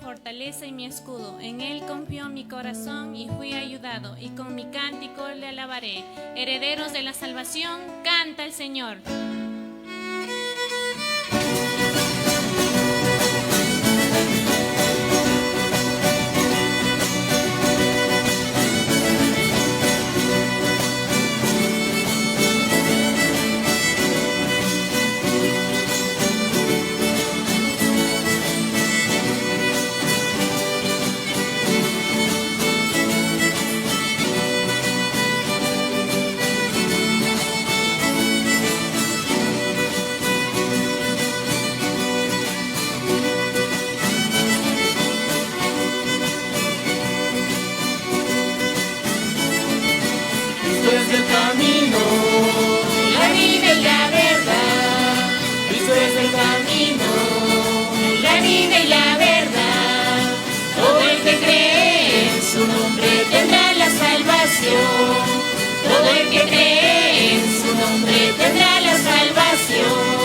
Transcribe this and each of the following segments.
fortaleza y mi escudo. En él confió mi corazón y fui ayudado, y con mi cántico le alabaré. Herederos de la salvación, canta el Señor. Cristo es el camino, la vida y la verdad. Cristo es el camino, la vida y la verdad. Todo el que cree en su nombre tendrá la salvación. Todo el que cree en su nombre tendrá la salvación.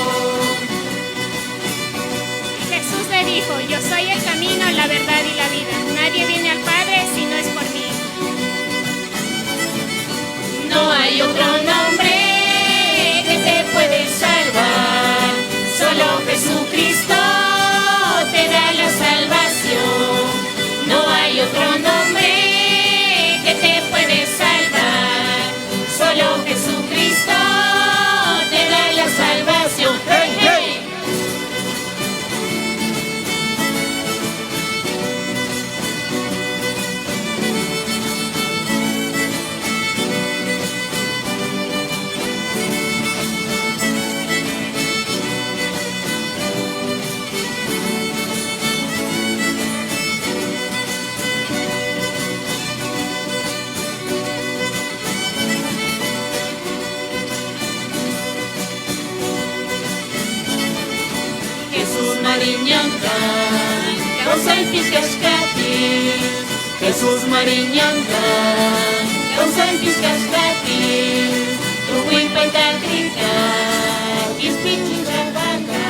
Jesús le dijo: yo soy el camino, la verdad y la vida. Nadie viene al Padre si no es por mí. No hay otro nombre que te puede salvar, solo Jesucristo te da la salvación. No hay otro nombre que te puede salvar, solo Jesucristo te da la salvación. ¡Hey, hey! Jesus Mariñangan, causa el Piscascati. Jesús Mariñangan, causa el Piscascati. Tu cuipa y tatrica, Kispinchingapata.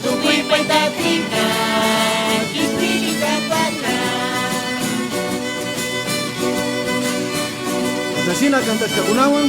Tu cuipa y tatrica, Kispinchingapata. Así la cantas Kakunaman,